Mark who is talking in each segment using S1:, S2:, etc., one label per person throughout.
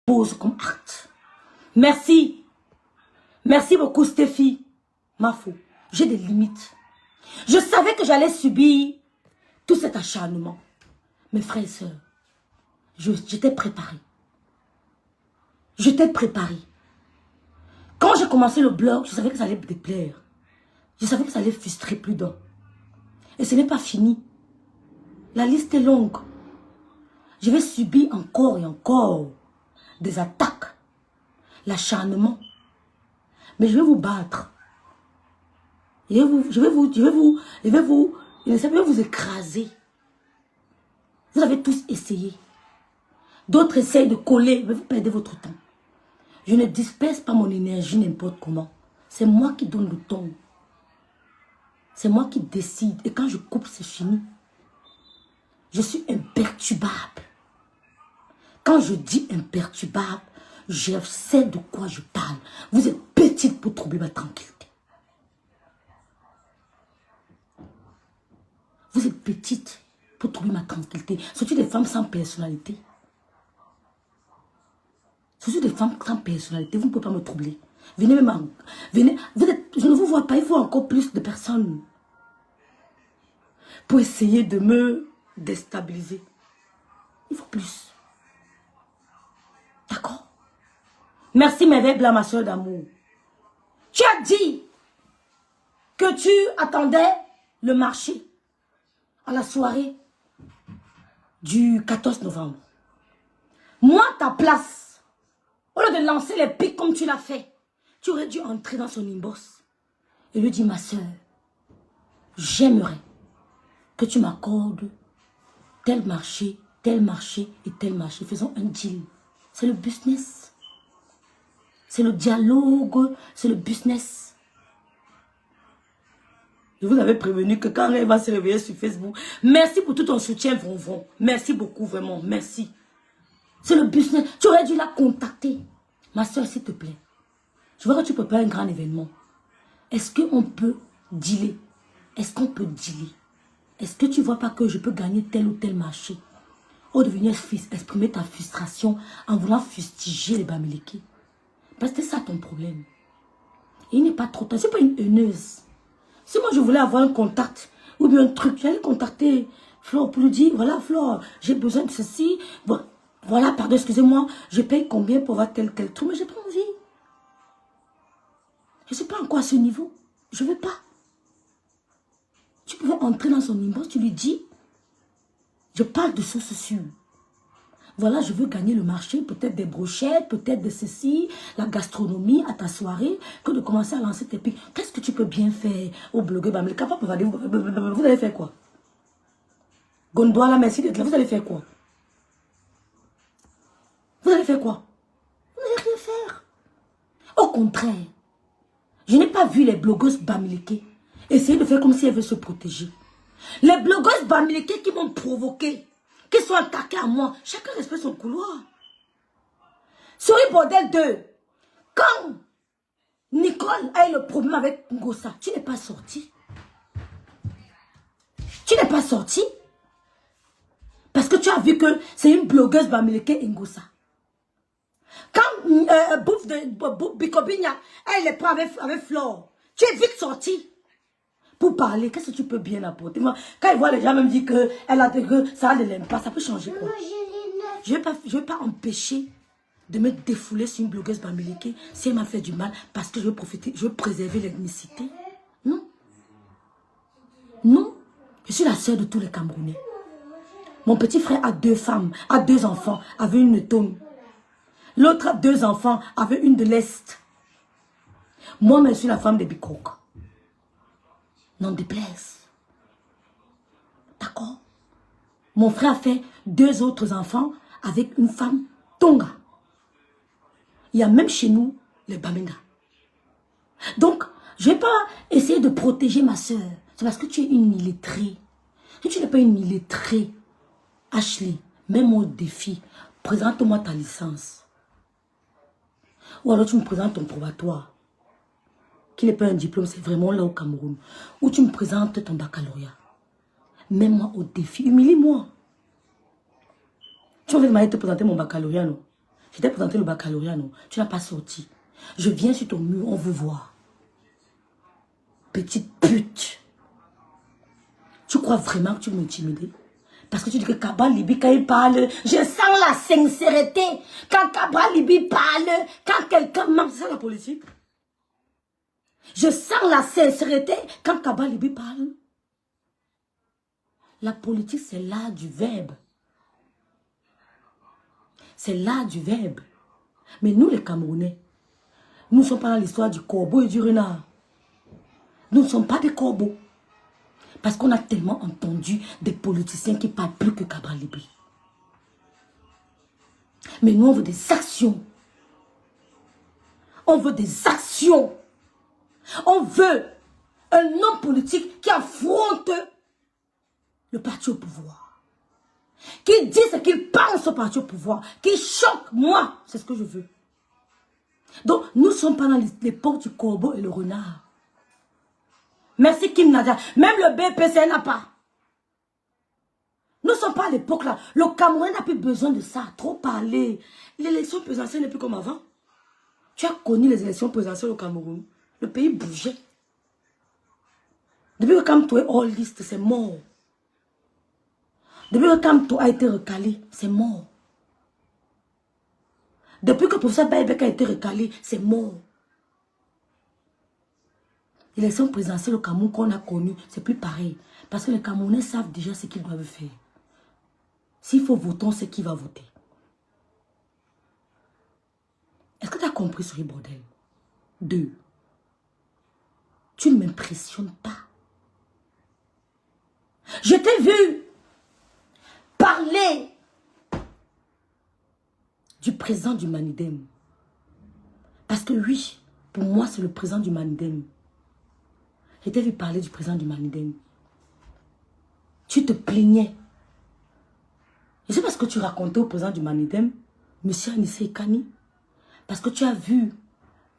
S1: pose comme acte. Merci. Merci beaucoup, Stéphie. Ma fou, j'ai des limites. Je savais que j'allais subir tout cet acharnement. Mes frères et sœurs, j'étais préparée. J'étais préparée. Quand j'ai commencé le blog, je savais que ça allait me déplaire. Je savais que ça allait frustrer plus d'un. Et ce n'est pas fini. La liste est longue. Je vais subir encore et encore des attaques, l'acharnement. Mais je vais vous battre. Je vais vous écraser. Vous avez tous essayé. D'autres essayent de coller, mais vous perdez votre temps. Je ne disperse pas mon énergie n'importe comment. C'est moi qui donne le ton. C'est moi qui décide. Et quand je coupe, c'est fini. Je suis imperturbable. Quand je dis imperturbable, je sais de quoi je parle. Vous êtes petite pour troubler ma tranquillité. Vous êtes petite pour troubler ma tranquillité. Surtout des femmes sans personnalité. Surtout des femmes sans personnalité. Vous ne pouvez pas me troubler. Venez même. Venez. Je ne vous vois pas. Il faut encore plus de personnes pour essayer de me déstabiliser. Il faut plus. D'accord? Merci, Merveille Blanc, ma soeur d'amour. Tu as dit que tu attendais le marché à la soirée du 14 novembre. Moi, ta place, au lieu de lancer les pics comme tu l'as fait, tu aurais dû entrer dans son inbox et lui dire, ma soeur, j'aimerais que tu m'accordes tel marché et tel marché. Faisons un deal. C'est le business. C'est le dialogue. C'est le business. Je vous avais prévenu que quand elle va se réveiller sur Facebook, merci pour tout ton soutien, Vonvon. Merci beaucoup, vraiment. Merci. C'est le business. Tu aurais dû la contacter. Ma soeur, s'il te plaît. Je vois que tu prépares un grand événement. Est-ce qu'on peut dealer? Est-ce qu'on peut dealer? Est-ce que tu ne vois pas que je peux gagner tel ou tel marché? Ou de venir exprimer ta frustration en voulant fustiger les Bamileke. Parce que c'est ça ton problème. Et il n'est pas trop tard. Je ne suis pas une haineuse. Si moi je voulais avoir un contact ou bien un truc, j'allais contacter Flore pour lui dire, voilà Flore, j'ai besoin de ceci. Bon, voilà, pardon, excusez-moi, je paye combien pour avoir tel truc, mais j'ai pas envie. Je ne suis pas encore à ce niveau. Je ne veux pas. Tu pouvais entrer dans son inbox, tu lui dis, je parle de sources sûres. Voilà, je veux gagner le marché, peut-être des brochettes, peut-être de ceci, la gastronomie à ta soirée, que de commencer à lancer tes pics. Qu'est-ce que tu peux bien faire au blogueur Bamileke? Vous allez faire quoi? Gondouala, merci d'être là. Vous allez faire quoi? Vous allez faire quoi? Vous n'allez rien faire. Au contraire, je n'ai pas vu les blogueuses Bamileke essayer de faire comme si elles veulent se protéger. Les blogueuses Bamileke qui m'ont provoqué, qui sont attaquées à moi, chacun respecte son couloir. Souris Bordel 2, quand Nicole a eu le problème avec Ngossa, tu n'es pas sorti. Tu n'es pas sorti. Parce que tu as vu que c'est une blogueuse Bamileke Ngossa. Quand Bouffe de Bikobigna, elle est prête avec Flore, tu es vite sorti. Pour parler, qu'est-ce que tu peux bien apporter? Moi, quand ils voient les gens même dire que ça ne l'aime pas, ça peut changer quoi? Je ne vais pas empêcher de me défouler sur une blogueuse Bamileke si elle m'a fait du mal parce que je veux profiter, je veux préserver l'ethnicité. Non. Non. Je suis la sœur de tous les Camerounais. Mon petit frère a 2 femmes, a 2 enfants, avait une tonne. L'autre a 2 enfants, avait une de l'Est. Moi, je suis la femme des Bikok. N'en déplaise. D'accord? Mon frère a fait 2 autres enfants avec une femme Tonga. Il y a même chez nous les Bamenga. Donc, je ne vais pas essayer de protéger ma soeur. C'est parce que tu es une illettrée. Si tu n'es pas une illettrée, Ashley, mets-moi au défi. Présente-moi ta licence. Ou alors tu me présentes ton probatoire. Qui n'est pas un diplôme, c'est vraiment là au Cameroun. Ou tu me présentes ton baccalauréat. Mets-moi au défi, humilie-moi. Tu vas demander de te présenter mon baccalauréat, non? Je t'ai présenté le baccalauréat, non? Tu n'as pas sorti. Je viens sur ton mur, on veut voir. Petite pute. Tu crois vraiment que tu m'intimides? Parce que tu dis que Kaba Libi, quand il parle, je sens la sincérité. Quand Kaba Libi parle, quand quelqu'un ment, c'est ça la politique. Je sens la sincérité quand Kaba Libi parle. La politique, c'est l'art du verbe. C'est l'art du verbe. Mais nous, les Camerounais, nous ne sommes pas dans l'histoire du corbeau et du renard. Nous ne sommes pas des corbeaux. Parce qu'on a tellement entendu des politiciens qui parlent plus que Kaba Libi. Mais nous, on veut des actions. On veut des actions. On veut un homme politique qui affronte le parti au pouvoir. Qui dit ce qu'il pense au parti au pouvoir. Qui choque moi. C'est ce que je veux. Donc, nous ne sommes pas dans l'époque du corbeau et le renard. Merci Kim Nadia. Même le BPC n'a pas. Nous ne sommes pas à l'époque là. Le Cameroun n'a plus besoin de ça. Trop parler. L'élection présidentielle n'est plus comme avant. Tu as connu les élections présidentielles au Cameroun. Le pays bougeait. Depuis que Kamto est hors liste, c'est mort. Depuis que Kamto a été recalé, c'est mort. Depuis que le professeur Baïbek a été recalé, c'est mort. L'élection présidentielle au Cameroun qu'on a connue, c'est plus pareil. Parce que les Camerounais savent déjà ce qu'ils doivent faire. S'il faut voter, on sait qui va voter. Est-ce que tu as compris ce bordel? 2. Tu ne m'impressionnes pas. Je t'ai vu parler du président du Manidem. Parce que oui, pour moi, c'est le président du Manidem. Je t'ai vu parler du président du Manidem. Tu te plaignais. Et c'est parce que tu racontais au président du Manidem, M. Anissé Kani. Parce que tu as vu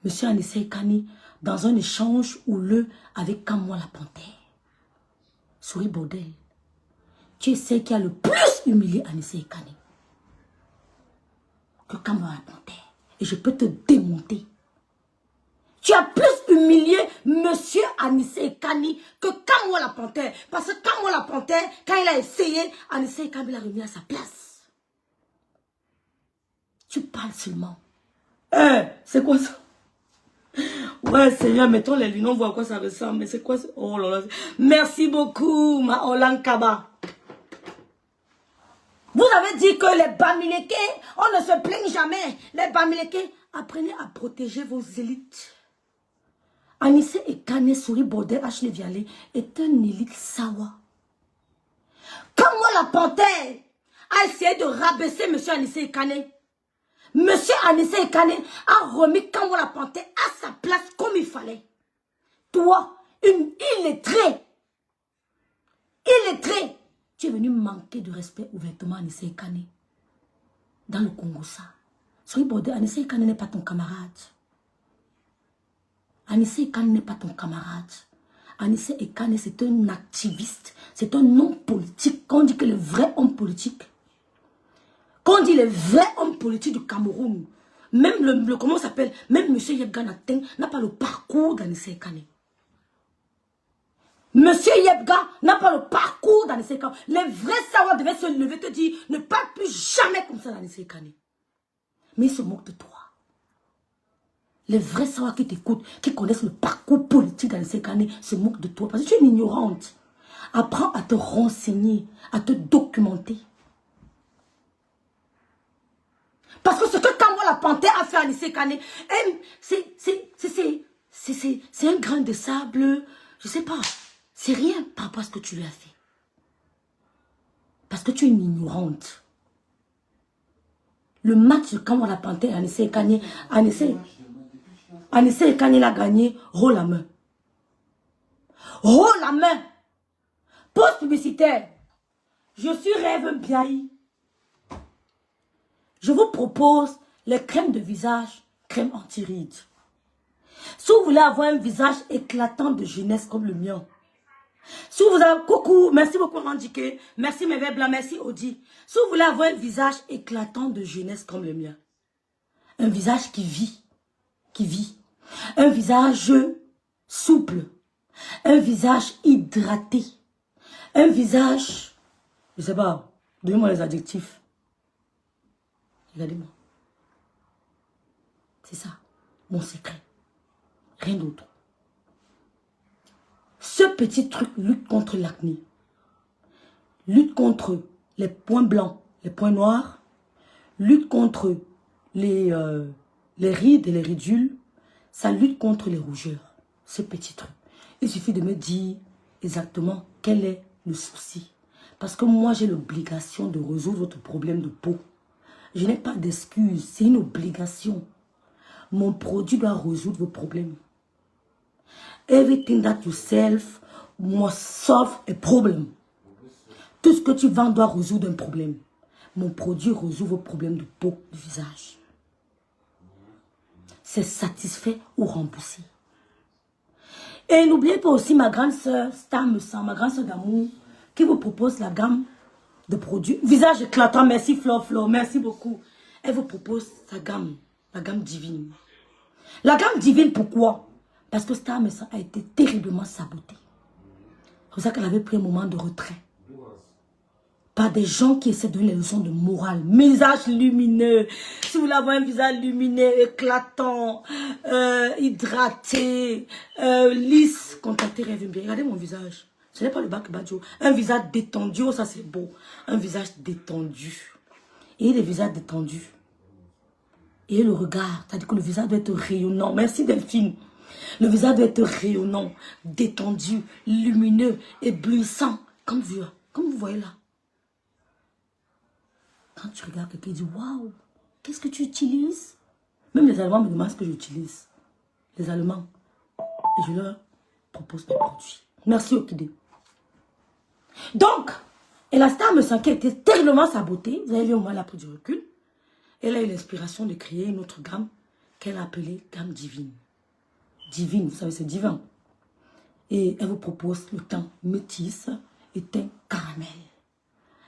S1: M. Anissé Kani dans un échange houleux avec Kamwa la Panthère. Souris bordel. Tu es celle qui a le plus humilié Anissé Kani que Kamwa la Panthère. Et je peux te démonter. Tu as plus humilié Monsieur Anissé Kani que Kamwa la Panthère. Parce que Kamwa la Panthère, quand il a essayé, Anissé Kani l'a remis à sa place. Tu parles seulement. C'est quoi ça? Ouais, Seigneur, mettons les lunettes, on voit à quoi ça ressemble. Mais c'est quoi ça? Oh là là. Merci beaucoup, ma Olan Kaba. Vous avez dit que les Bamileke, on ne se plaigne jamais. Les Bamileke, apprenez à protéger vos élites. Anissé et Kane Souri Bordel Ashley Vialé est un élite sawa. Comme moi, la panthère a essayé de rabaisser M. Anissé et Kane. Monsieur Anissé Kane a remis Kamwa la Panthère à sa place comme il fallait. Toi, illettré, tu es venu manquer de respect ouvertement à Anissé Kane. Dans le Congo, ça. Soyez bordé, Anissé Kane n'est pas ton camarade. Anissé Kane n'est pas ton camarade. Anissé Kane, c'est un activiste, c'est un homme politique. Quand on dit que le vrai homme politique, quand on dit les vrais hommes politiques du Cameroun, même comment ça s'appelle, même M. Yebga n'a pas le parcours d'Anissé Kane. M. Yebga n'a pas le parcours d'Anissé Kane. Les vrais savoirs devaient se lever et te dire, ne parle plus jamais comme ça d'Anissé Kane. Mais ils se moquent de toi. Les vrais savoirs qui t'écoutent, qui connaissent le parcours politique d'Anissé Kane, se moquent de toi. Parce que tu es une ignorante. Apprends à te renseigner, à te documenter. Parce que ce que Kamwa la Panthère a fait à Anissé Kane, c'est un grain de sable, je sais pas. C'est rien par rapport à ce que tu lui as fait. Parce que tu es une ignorante. Le match de Kamwa la Panthère et Anissé Kane, Anissé Kane l'a gagné, haut la main. Haut la main. Pause publicitaire. Je suis Rêve Biaï. Je vous propose les crèmes de visage, crème anti-rides. Si vous voulez avoir un visage éclatant de jeunesse comme le mien, si vous avez, coucou, merci beaucoup Randiké, merci mes blancs, merci Audi. Si vous voulez avoir un visage éclatant de jeunesse comme le mien, Un visage qui vit. Qui vit. Un visage souple. Un visage hydraté. Un visage... Je sais pas. Donnez-moi les adjectifs. Regardez-moi. C'est ça. Mon secret. Rien d'autre. Ce petit truc lutte contre l'acné. Lutte contre les points blancs, les points noirs. Lutte contre les rides et les ridules. Ça lutte contre les rougeurs. Ce petit truc. Il suffit de me dire exactement quel est le souci. Parce que moi, j'ai l'obligation de résoudre votre problème de peau. Je n'ai pas d'excuse. C'est une obligation. Mon produit doit résoudre vos problèmes. Everything that you sell must solve a problem. Tout ce que tu vends doit résoudre un problème. Mon produit résout vos problèmes de peau, de visage. C'est satisfait ou remboursé. Et n'oubliez pas aussi ma grande soeur, Star Me Sent, ma grande soeur d'amour, qui vous propose la gamme de produits. Visage éclatant, merci Flo, merci beaucoup. Elle vous propose sa gamme, la gamme divine. La gamme divine, pourquoi? Parce que Star Me Sent a été terriblement sabotée. C'est pour ça qu'elle avait pris un moment de retrait. Par des gens qui essaient de donner les leçons de morale. Visage lumineux. Si vous voulez avoir un visage lumineux, éclatant, hydraté, lisse, contactez Rêve Bien. Regardez mon visage. Ce n'est pas le bac Badjo. Un visage détendu, oh, ça c'est beau. Un visage détendu. Et les visages détendus. Et le regard, c'est-à-dire que le visage doit être rayonnant. Merci Delphine. Le visage doit être rayonnant, détendu, lumineux, éblouissant. Comme vous voyez là. Quand tu regardes quelqu'un, tu dis, waouh, qu'est-ce que tu utilises? Même les Allemands me demandent ce que j'utilise. Les Allemands. Et je leur propose des produits. Merci Okide. Donc, et la Star Me Sent qui a été terriblement sabotée. Vous avez vu, au moins, elle a pris du recul. Elle a eu l'inspiration de créer une autre gamme qu'elle a appelée gamme divine. Divine, vous savez, c'est divin. Et elle vous propose le teint métis et teint caramel.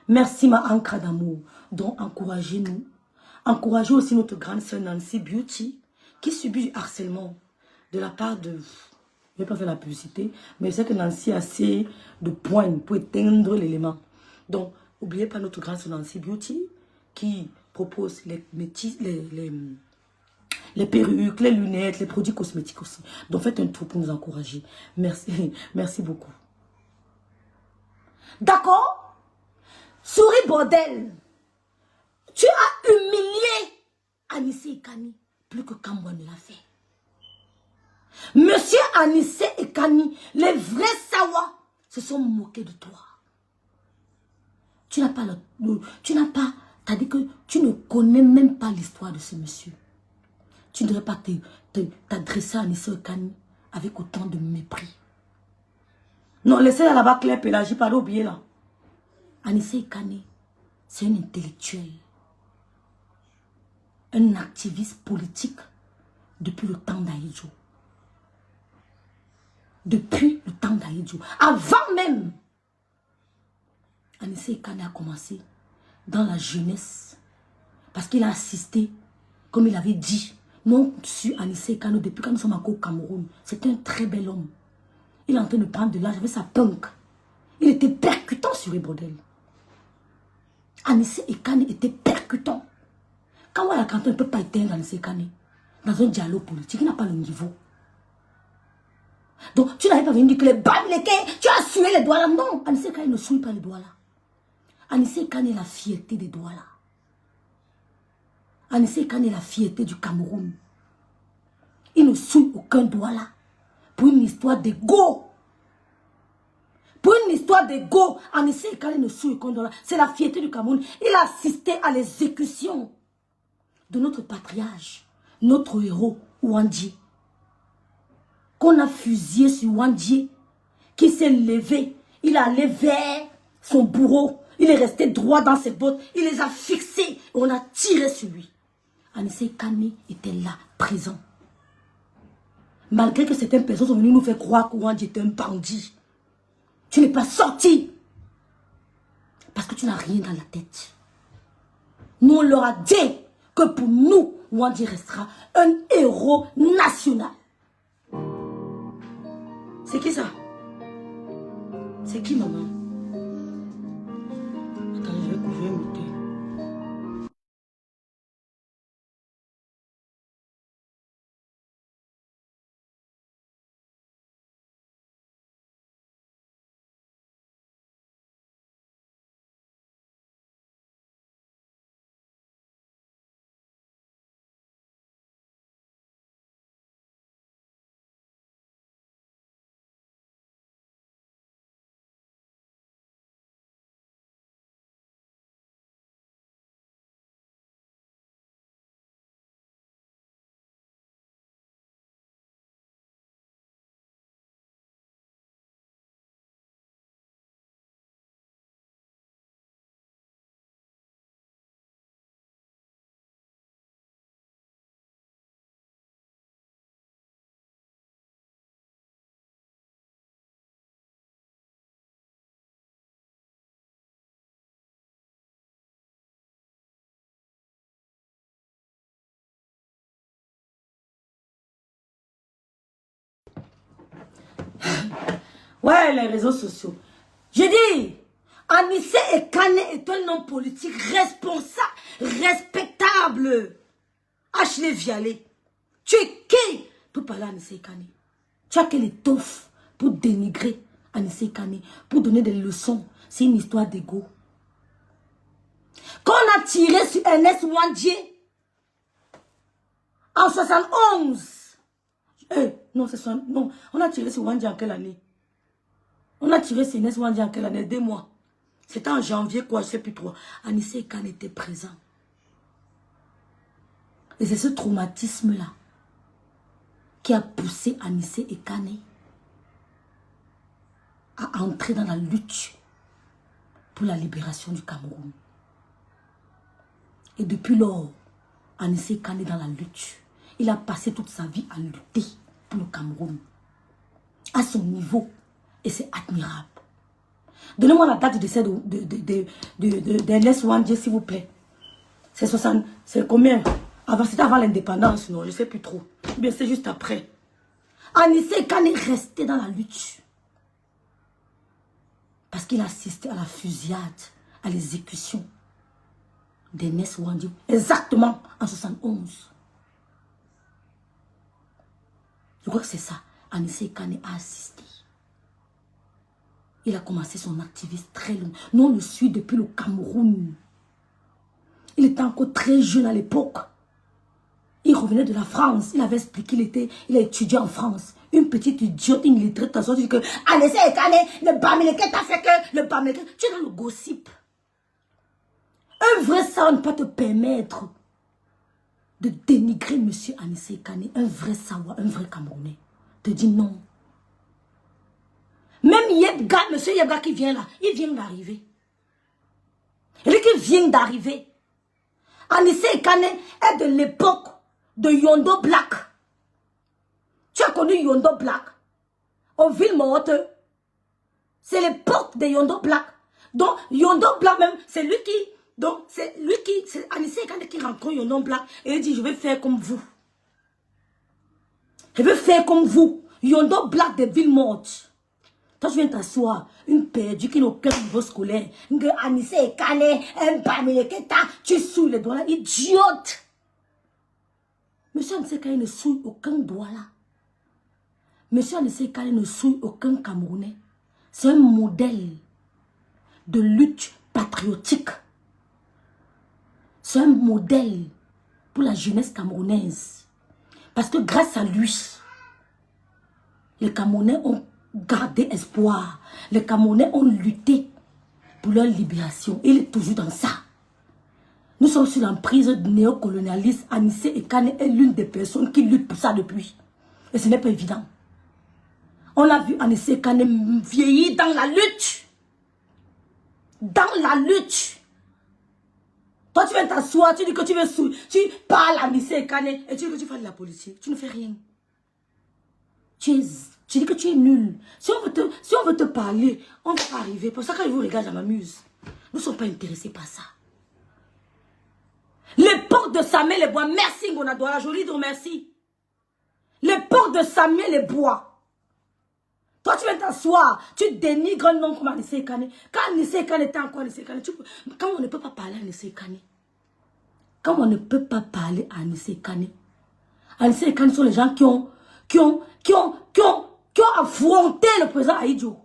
S1: Merci ma ancre d'amour. Donc encouragez-nous. Encouragez aussi notre grande sœur Nancy Beauty qui subit du harcèlement de la part de... Je ne vais pas faire la publicité, mais je sais que Nancy a assez de points pour éteindre l'élément. Donc, n'oubliez pas notre grande sœur Nancy Beauty qui propose les métis, les perruques, les lunettes, les produits cosmétiques aussi. Donc faites un tour pour nous encourager. Merci, merci beaucoup. D'accord? Souris bordel, tu as humilié Anissé Ekani plus que Kamwa ne l'a fait. Monsieur Anissé Ekani, les vrais Sawa se sont moqués de toi. Tu n'as pas, c'est-à-dire que tu ne connais même pas l'histoire de ce monsieur. Tu ne devrais pas t'adresser à Anissé Ekani avec autant de mépris. Non, laissez-la là-bas Claire Pélagie, pas oublier là. Anissé Ekani, c'est un intellectuel, un activiste politique depuis le temps d'Aïdjo. Depuis le temps d'Aïdjo. Avant même, Anissé Ekani a commencé dans la jeunesse. Parce qu'il a assisté, comme il avait dit, non sur Anissé Ekani depuis quand nous sommes encore au Cameroun. C'était un très bel homme. Il est en train de prendre de l'âge avec sa punk. Il était percutant sur les bordels. Anissé Ekani était percutant. Quand on a canté, on ne peut pas éteindre Anissé Ekani dans un dialogue politique. Il n'a pas le niveau. Donc, tu n'avais pas venu dire que les bam, les quais, tu as sué les doigts là. Non, Anissé Ekani ne souille pas les doigts là. Anissé Ekani est la fierté des doigts là. Anissé Ekani est la fierté du Cameroun. Il ne souille aucun doigt là. Pour une histoire d'ego. Pour une histoire d'ego, Anissé Ekani ne souille aucun doigt là. C'est la fierté du Cameroun. Il a assisté à l'exécution de notre patriarche, notre héros, Ouandji. Qu'on a fusillé sur Ouandji, qui s'est levé. Il est allé vers son bourreau. Il est resté droit dans ses bottes. Il les a fixés et on a tiré sur lui. Anissé Ekani était là, présent. Malgré que certaines personnes sont venues nous faire croire qu'Ouandji était un bandit. Tu n'es pas sorti. Parce que tu n'as rien dans la tête. Nous, on leur a dit que pour nous, Wandi restera un héros national. C'est qui ça? C'est qui, maman? Attends, je vais couvrir mon thé. Ouais, les réseaux sociaux. Je dis, Anissé Ekane est un homme politique responsable, respectable. Ashley Vialé, tu es qui pour parler à Anissé Ekane? Tu as quelle étoffe pour dénigrer Anissé Ekane, pour donner des leçons? C'est une histoire d'ego. Quand on a tiré sur Ernest Ouandié en 71, non, non, on a tiré sur Ouandié en quelle année? On a tiré sur Ernest Ouandié en quelle année? 2 mois. C'était en janvier, quoi, je ne sais plus trop. Anissé Ekane était présent. Et c'est ce traumatisme-là qui a poussé Anissé Ekane à entrer dans la lutte pour la libération du Cameroun. Et depuis lors, Anissé Ekane est dans la lutte. Il a passé toute sa vie à lutter pour le Cameroun. À son niveau. Et c'est admirable. Donnez-moi la date de décès d'Ernest Ouandié, s'il vous plaît. C'est 60... C'est combien? C'était avant l'indépendance, non, je ne sais plus trop. Bien, c'est juste après. Anissé Ekane est resté dans la lutte. Parce qu'il assistait à la fusillade, à l'exécution d'Ernest Ouandié. Exactement en 71. Je crois que c'est ça. Anissé Ekane a assisté. Il a commencé son activisme très long. Nous, on le suit depuis le Cameroun. Il était encore très jeune à l'époque. Il revenait de la France. Il avait expliqué, il a étudié en France. Une petite idiote, une illettrée, de toute façon, dit que Anissé Ekane, le Bamileke t'a fait que le Bamileke. Tu es dans le gossip. Un vrai sawa ne peut pas te permettre de dénigrer M. Anissé Ekane. Un vrai sawa, un vrai Camerounais. Te dit non. Même Yebga, M. Yebga qui vient là, il vient d'arriver. Il qui vient d'arriver. Anissé Ekane est de l'époque de Yondo Black. Tu as connu Yondo Black au Ville-Morte. C'est l'époque de Yondo Black. Donc, Yondo Black même, c'est lui qui... Donc, c'est Anissé Ekane qui rencontre Yondo Black. Et il dit, je vais faire comme vous. Je vais faire comme vous. Yondo Black de Ville-Morte. Toi, tu viens t'asseoir, une perdue qui n'a aucun niveau scolaire. Anissé Ekane, un Bamileke, tu souilles les doigts là, idiote. Monsieur Anissé Ekane ne souille aucun doigt là. Monsieur Anissé Ekane ne souille aucun Camerounais. C'est un modèle de lutte patriotique. C'est un modèle pour la jeunesse camerounaise. Parce que grâce à lui, les Camerounais ont gardé espoir. Les Camerounais ont lutté pour leur libération. Il est toujours dans ça. Nous sommes sur l'emprise néocolonialiste. Anissé Ekane est l'une des personnes qui luttent pour ça depuis. Et ce n'est pas évident. On a vu Anissé Ekane vieillir dans la lutte. Dans la lutte. Toi, tu viens t'asseoir, tu dis que tu veux souiller. Tu parles à Anissé Ekane et tu dis que tu fais de la politique. Tu ne fais rien. Tu dis que tu es nul. Si on veut te parler, on ne va pas arriver. Pour ça, quand je vous regarde, je m'amuse. Nous ne sommes pas intéressés par ça. L'époque de Samuel les bois. Merci Ngonadouala, joli donc merci. L'époque de Samuel les bois. Toi tu viens t'asseoir, tu dénigres un nom comme Anissé Kane. Quand Anissé Kane était encore Anissé Kane, quand on ne peut pas parler à Anissé Kane. Quand on ne peut pas parler à Anissé Kane. Anissé Kane sont les gens qui ont affronté le président Aïdjo.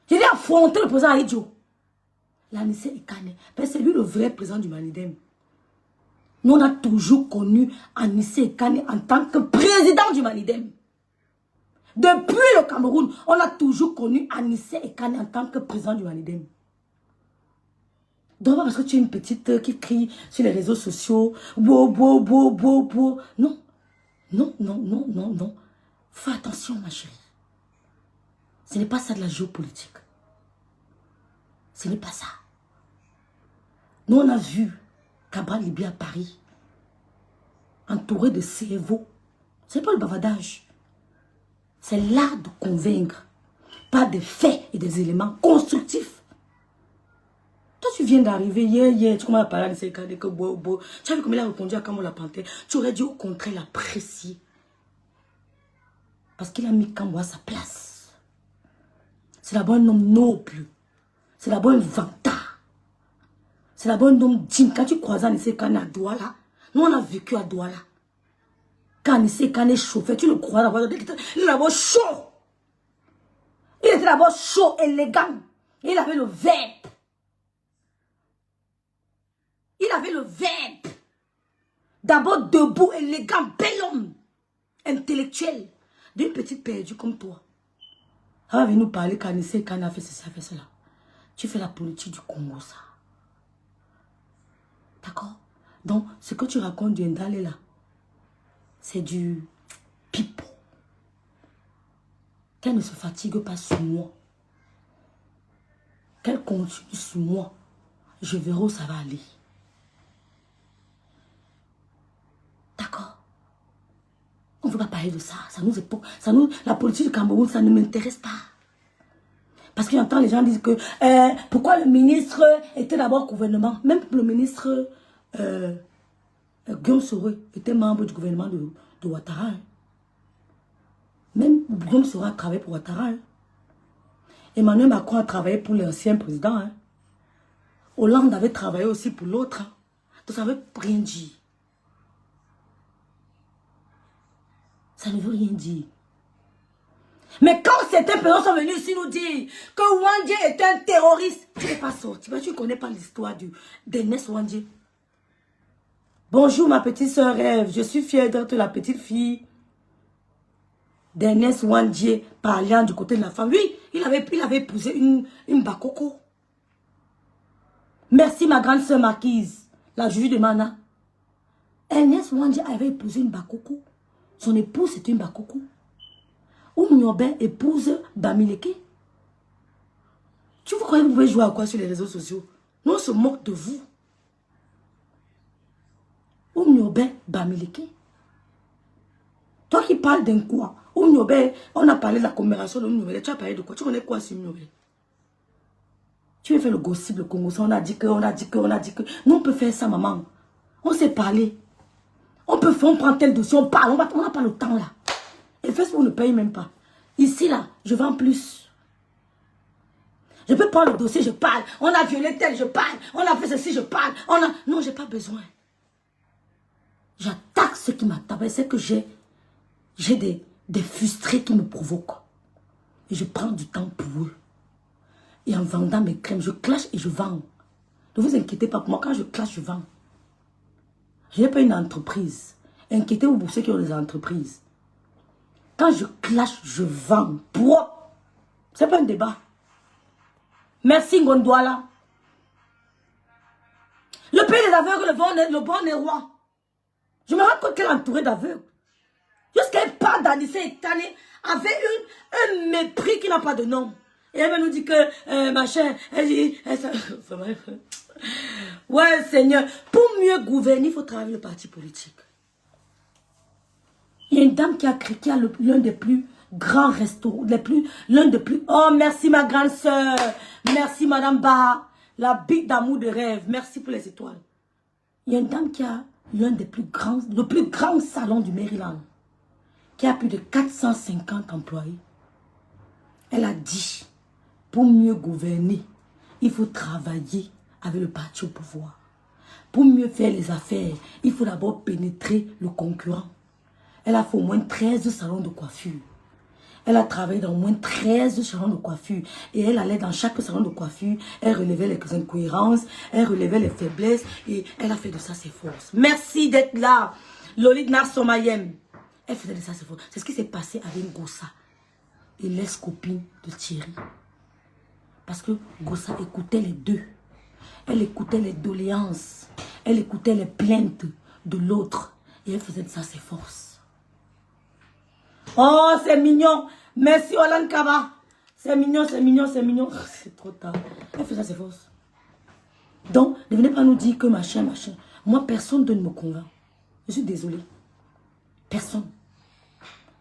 S1: J'ai dit affronter le président Aïdjo. L'Anissé Kane, c'est lui le vrai président du Manidem. Nous on a toujours connu Anissé Kane en tant que président du Manidem. Depuis le Cameroun, on a toujours connu Anissé Kane en tant que président du Manidem. Donc parce que tu es une petite qui crie sur les réseaux sociaux, bo. Non, non. Fais attention ma chérie. Ce n'est pas ça de la géopolitique. Ce n'est pas ça. Nous on a vu Cabral Libye à Paris, entouré de cerveaux. Ce n'est pas le bavardage. C'est l'art de convaincre, pas des faits et des éléments constructifs. Toi, tu viens d'arriver hier, tu commences à parler de ces cas, que bo. Tu as vu comment il a répondu à Kambo la Panthère. Tu aurais dû au contraire l'apprécier. Parce qu'il a mis Kambo à sa place. C'est d'abord un homme noble. C'est d'abord un vantard. C'est d'abord un homme digne. Quand tu croises Anissé Kane à Douala, nous on a vécu à Douala. Quand Anissé Kane est chauffeur, tu le crois d'abord. Il était d'abord chaud. Il était d'abord chaud, élégant. Il avait le verbe. Il avait le verbe. D'abord debout, élégant, bel homme. Intellectuel. D'une petite perdue comme toi. Elle va venir nous parler qu'Anissé Kane a fait ceci, a fait cela. Tu fais la politique du Congo, ça. D'accord? Donc, ce que tu racontes du Ndale là, c'est du pipeau. Qu'elle ne se fatigue pas sur moi. Qu'elle continue sur moi. Je verrai où ça va aller. D'accord? On ne veut pas parler de ça. La politique du Cameroun, ça ne m'intéresse pas. Parce qu'il entend les gens dire que pourquoi le ministre était d'abord gouvernement. Même le ministre Guillaume Soro était membre du gouvernement de Ouattara. Hein. Même Guillaume Soro a travaillé pour Ouattara. Hein. Emmanuel Macron a travaillé pour l'ancien président. Hein. Hollande avait travaillé aussi pour l'autre. Hein. Donc ça ne veut rien dire. Ça ne veut rien dire. Mais quand certaines personnes sont venues ici nous dire que Wandje est un terroriste, tu n'es pas sorti. Tu ne connais pas l'histoire d'Ernest Wandje. Bonjour ma petite soeur Ève. Je suis fière d'être la petite fille d'Ernest Wandje parlant du côté de la femme. Oui, il avait épousé une Bakoko. Merci ma grande soeur Marquise, la juge de Mana. Ernest Wandje avait épousé une Bakoko. Son épouse c'était une Bakoko. Oumniobé épouse Bamileke. Tu vous croyez que vous pouvez jouer à quoi sur les réseaux sociaux? Nous on se moque de vous. Oumniobé Bamileke. Toi qui parles d'un quoi? Oumniobé, on a parlé de la commémoration de Oumniobé. Tu as parlé de quoi? Tu connais quoi sur Oumniobé? Tu veux faire le gossip, le Congo. On a dit que. Nous on peut faire ça maman. On sait parler. On prend tel dossier, on parle. On n'a pas le temps là. Et Facebook ne paye même pas. Ici, là, je vends plus. Je peux prendre le dossier, je parle. On a violé tel, je parle. On a fait ceci, je parle. Non, j'ai pas besoin. J'attaque ceux qui m'attaquent. C'est que j'ai des frustrés qui me provoquent. Et je prends du temps pour eux. Et en vendant mes crèmes, je clash et je vends. Ne vous inquiétez pas pour moi. Quand je clash, je vends. Je n'ai pas une entreprise. Inquiétez-vous pour ceux qui ont des entreprises. Quand je clash, je vends. Pourquoi? C'est pas un débat. Merci Ngondouala. Le pays des aveugles, le bon est roi. Je me rends compte qu'elle est entourée d'aveugles. Jusqu'à elle part d'Anissé Kane avec un mépris qui n'a pas de nom. Et elle va nous dire que, machin, elle dit... Ouais, Seigneur. Pour mieux gouverner, il faut travailler le parti politique. Il y a une dame qui a l'un des plus grands restos, l'un des plus... Oh, merci ma grande soeur. Merci Madame Ba. La bite d'amour de rêve. Merci pour les étoiles. Il y a une dame qui a le plus grand salon du Maryland, qui a plus de 450 employés. Elle a dit, pour mieux gouverner, il faut travailler avec le parti au pouvoir. Pour mieux faire les affaires, il faut d'abord pénétrer le concurrent. Elle a fait au moins 13 salons de coiffure. Elle a travaillé dans au moins 13 salons de coiffure. Et elle allait dans chaque salon de coiffure. Elle relevait les incohérences. Elle relevait les faiblesses. Et elle a fait de ça ses forces. Merci d'être là. Lolit Narsomayem. Elle faisait de ça ses forces. C'est ce qui s'est passé avec Gossa. Et l'ex-copine de Thierry. Parce que Gossa écoutait les deux. Elle écoutait les doléances. Elle écoutait les plaintes de l'autre. Et elle faisait de ça ses forces. Oh, c'est mignon. Merci, Olan Kaba. C'est mignon, c'est mignon, c'est mignon. C'est trop tard. Elle fait ça, c'est fausse. Donc, ne venez pas nous dire que machin, machin. Moi, personne ne me convainc. Je suis désolée. Personne.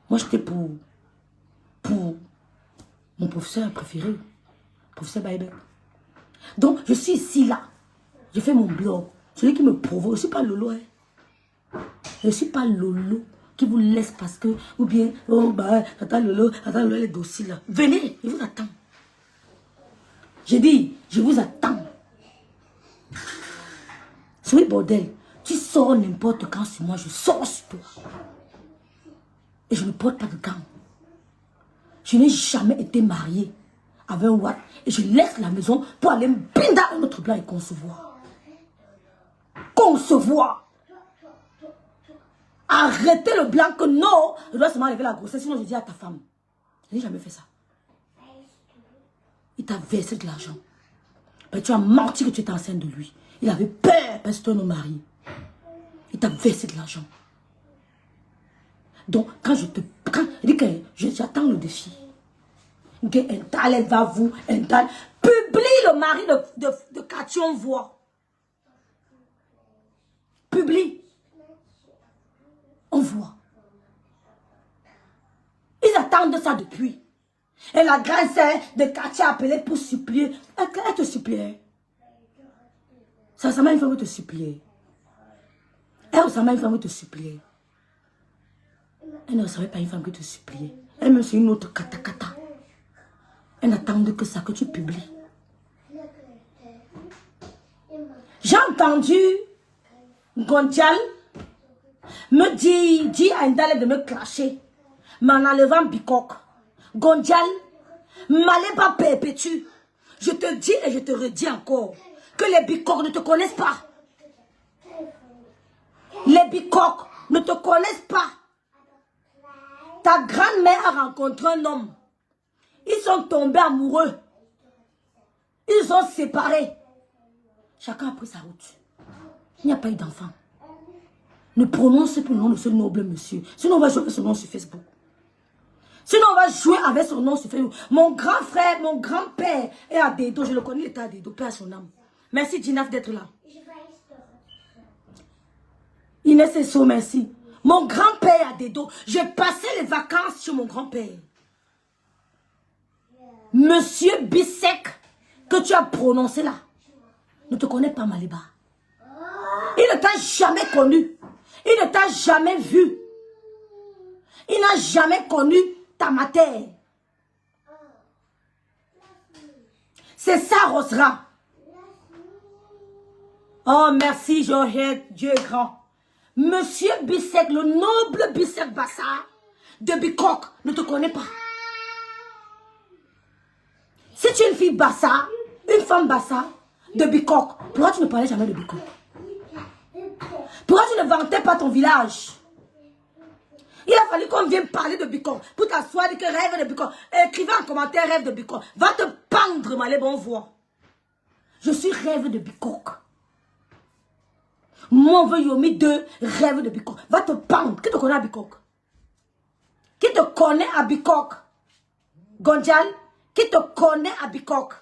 S1: Moi, j'étais pour mon professeur préféré. Professeur Baïbek. Donc, je suis ici, là. Je fais mon blog. Celui qui me provoque. Je ne suis pas Lolo, hein. Je ne suis pas Lolo qui vous laisse parce que, ou bien, oh bah, attends Lolo, elle est docile là. Venez, je vous attends. J'ai dit, je vous attends. Soyez bordel, tu sors n'importe quand sur moi, je sors sur toi. Et je ne porte pas de gants. Je n'ai jamais été mariée avec un Watt et je laisse la maison pour aller me binder à un autre blanc et concevoir. Concevoir. Arrêtez le blanc que non, je dois seulement enlever la grossesse, sinon je dis à ta femme. Je n'ai jamais fait ça. Il t'a versé de l'argent. Ben, tu as menti que tu étais enceinte de lui. Il avait peur parce que tu es un mari. Il t'a versé de l'argent. Donc, quand je dis que j'attends le défi. Un tal, elle va vous, un tal. Publie le mari de Cathy, on voit. Publie. On voit. Ils attendent ça depuis. Et la grande sœur de Cathy a appelé pour supplier. Elle te suppliait. Ça ressemble à une femme qui te suppliait. Elle ressemble à une femme qui te suppliait. Elle ne ressemble pas à une femme qui te suppliait. Elle me c'est une autre kata. Elle n'attend que ça que tu publies. J'ai entendu Gontial me dit à Indale de me clasher, mais en enlevant Bikok. Gondial, m'allez pas perpétue. Je te dis et je te redis encore que les Bikok ne te connaissent pas. Les Bikok ne te connaissent pas. Ta grand-mère a rencontré un homme. Ils sont tombés amoureux. Ils sont séparés. Chacun a pris sa route. Il n'y a pas eu d'enfant. Ne prononce plus le nom de ce noble monsieur. Sinon, on va jouer avec son nom sur Facebook. Sinon, on va jouer avec son nom sur Facebook. Mon grand frère, mon grand-père est à Dedo. Je le connais, il est à Dedo. Père à son âme. Merci, Ginaf, d'être là. Inès et So, merci. Mon grand-père est à Dedo. J'ai passé les vacances chez mon grand-père. Monsieur Bissek, que tu as prononcé là, ne te connaît pas, Maliba. Il ne t'a jamais connu. Il ne t'a jamais vu. Il n'a jamais connu ta matière. C'est ça, Rosera. Oh, merci, Georgette. Dieu est grand. Monsieur Bissek, le noble Bissek Bassa de Bikok, ne te connaît pas. Si tu es une fille Bassa, une femme Bassa de Bikok, pourquoi tu ne parlais jamais de Bikok? Pourquoi tu ne vantais pas ton village? Il a fallu qu'on vienne parler de Bikok pour t'asseoir et que rêve de Bikok. Écrivez en commentaire rêve de Bikok. Va te pendre, ma les bon voix. Je suis rêve de Bikok. Mon veut Yomi 2, rêve de Bikok. Va te pendre. Qui te connaît à Bikok? Qui te connaît à Bikok? Gondial? Qui te connaît à Bikok?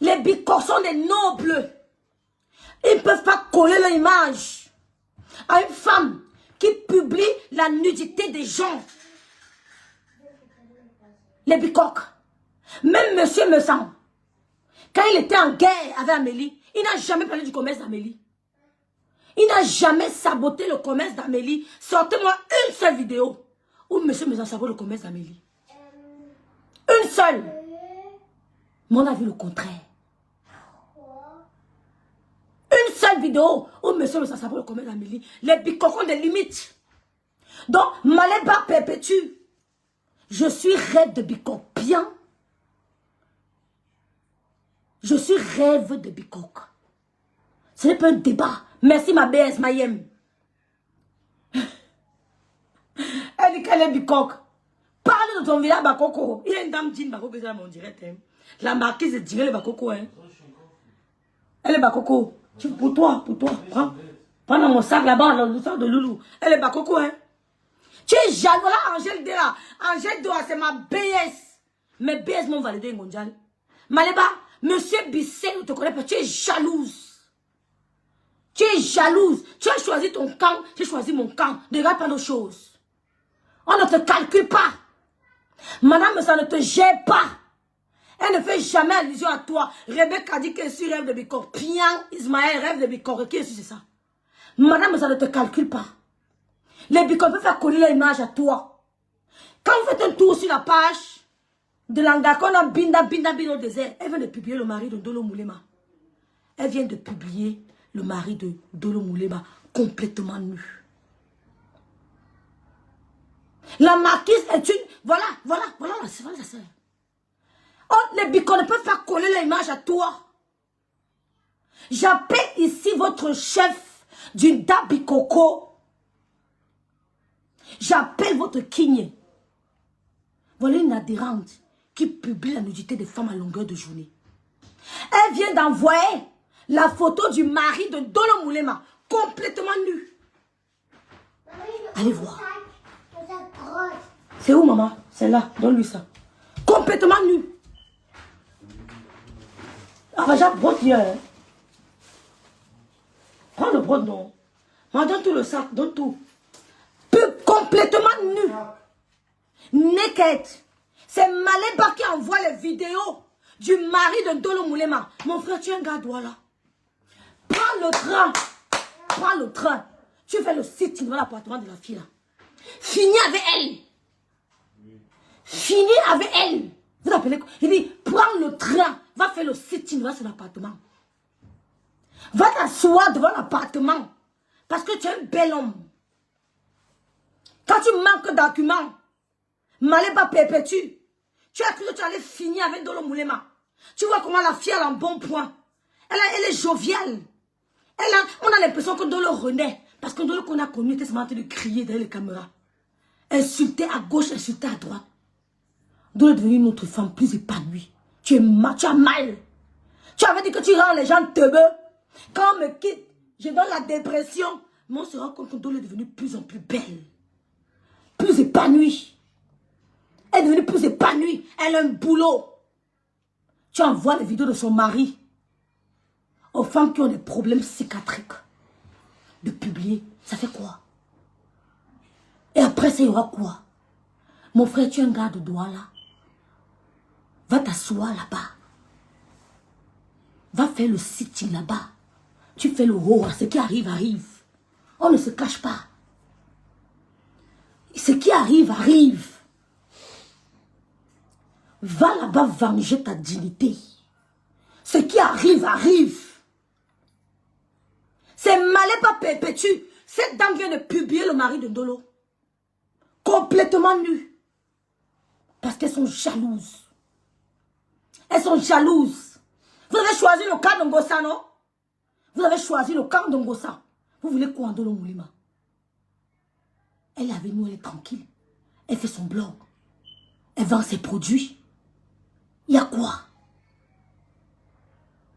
S1: Les Bikok sont des nobles. Ils ne peuvent pas coller leur image à une femme qui publie la nudité des gens. Les Bikok. Même monsieur me sent. Quand il était en guerre avec Amélie, il n'a jamais parlé du commerce d'Amélie. Il n'a jamais saboté le commerce d'Amélie. Sortez-moi une seule vidéo où monsieur me sabote le commerce d'Amélie. Une seule. Mais on a vu le contraire. Une seule vidéo où monsieur me sabote le commerce d'Amélie. Les bicocons des limites. Donc, Maléba perpétue. Je suis rêve de bicoque. Bien. Je suis rêve de bicoque. Ce n'est pas un débat. Merci ma BS, Mayem. Elle dit qu'elle est bicoque. Parle de ton village Bakoko. Il y a une dame jean Bakoko qui est dans mon direct. Hein. La marquise est direct le Bakoko. Hein. Elle est Bakoko. Pour toi. Prends dans mon sac là-bas, dans le sac de Loulou. Elle est Bakoko. Hein. Tu es jaloux là, Angèle Dera. Angèle Dera, c'est ma BS. Mes BS m'ont validé mondial. Maléba, monsieur Bissé, ne te connais pas. Tu es jalouse. Tu es jalouse. Tu as choisi ton camp, j'ai choisi mon camp. Ne regarde pas nos choses. On ne te calcule pas. Madame, ça ne te gère pas. Elle ne fait jamais allusion à toi. Rebecca dit qu'elle suit rêve de Bicor. Pian, Ismaël rêve de Bicor. Qui est-ce que c'est ça? Madame, ça ne te calcule pas. Les Bicor peuvent faire coller l'image à toi. Quand vous faites un tour sur la page de l'Angakona Binda au désert, elle vient de publier le mari de Dolo Moulema. Elle vient de publier le mari de Dolo Moulema complètement nu. La marquise est une... Voilà la sœur. Oh, les bicons ne peuvent pas coller l'image à toi. J'appelle ici votre chef du Dabikoko. J'appelle votre kiné. Voilà une adhérente qui publie la nudité des femmes à longueur de journée. Elle vient d'envoyer la photo du mari de Dolo Moulema, complètement nu. Allez voir. C'est où, maman? C'est là, donne-lui ça. Complètement nu. Ah, bah, j'ai brode hier. Hein. Prends le brode, non. Maman, donne tout le sac, donne tout. Complètement nu. Naked. C'est Maléba qui envoie les vidéos du mari de Dolo Moulema. Mon frère, tu es un gars là. Prends le train. Prends le train. Tu fais le site dans l'appartement de la fille là. Finis avec elle. Finis avec elle. Vous appelez quoi? Il dit, prends le train. Va faire le sitting dans son appartement. Va t'asseoir devant l'appartement. Parce que tu es un bel homme. Quand tu manques d'arguments, Maléba perpétue. Tu as cru que tu allais finir avec Dolo Moulema. Tu vois comment la fille a un bon point. Elle est joviale. On a l'impression que Dolo renaît. Parce que Dolo qu'on a connu était seulement en train de crier derrière les caméras. Insulter à gauche, insulter à droite. Dolo est devenue une autre femme plus épanouie. Tu as mal. Tu avais dit que tu rends les gens teubeux. Quand on me quitte, je donne la dépression. Mais on se rend compte que Dolo est devenue de plus en plus belle. Plus épanouie. Elle est devenue plus épanouie. Elle a un boulot. Tu envoies les vidéos de son mari aux femmes qui ont des problèmes psychiatriques. De publier, ça fait quoi? Et après ça, il y aura quoi? Mon frère, tu es un gars de droit là. Va t'asseoir là-bas. Va faire le sitting là-bas. Tu fais le haut, ce qui arrive, arrive. On ne se cache pas. Ce qui arrive, arrive. Va là-bas venger ta dignité. Ce qui arrive, arrive. C'est Maléba perpétue. Cette dame vient de publier le mari de Dolo. Complètement nu. Parce qu'elles sont jalouses. Elles sont jalouses. Vous avez choisi le camp d'Ongosa, non? Vous avez choisi le camp d'Ongosa. Vous voulez quoi en Dolo Moulema? Elle est avec nous, elle est tranquille. Elle fait son blog. Elle vend ses produits. Il y a quoi?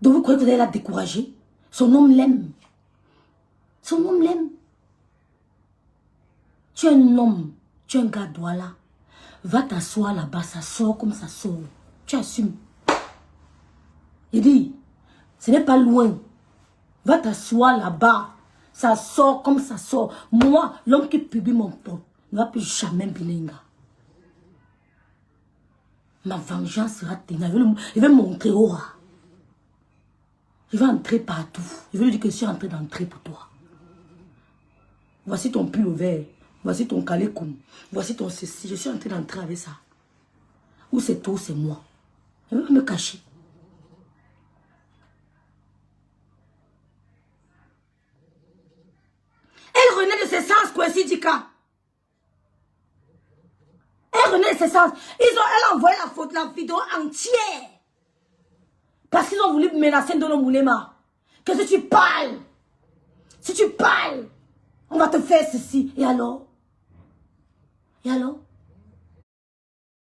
S1: Donc vous croyez que vous allez la décourager? Son homme l'aime. Son homme l'aime. Tu es un homme. Tu es un gars douala. Va t'asseoir là-bas. Ça sort comme ça sort. Tu assumes. Il dit, ce n'est pas loin. Va t'asseoir là-bas. Ça sort comme ça sort. Moi, l'homme qui publie mon pote, ne va plus jamais bilingue. Ma vengeance sera ténèbre. Il va montrer aura. Je vais entrer partout. Je vais lui dire que je suis en train d'entrer pour toi. Voici ton pull vert. Voici ton calecoum. Voici ton ceci. Je suis en train d'entrer avec ça. Ou c'est toi ou c'est moi. Je ne vais pas me cacher. Elle renaît de ses sens, Kwesi Dika. Elle renaît de ses sens. Elle a envoyé la photo, la vidéo entière. Parce qu'ils ont voulu menacer Ndolo Moulema. Que si tu parles, on va te faire ceci. Et alors? Et alors?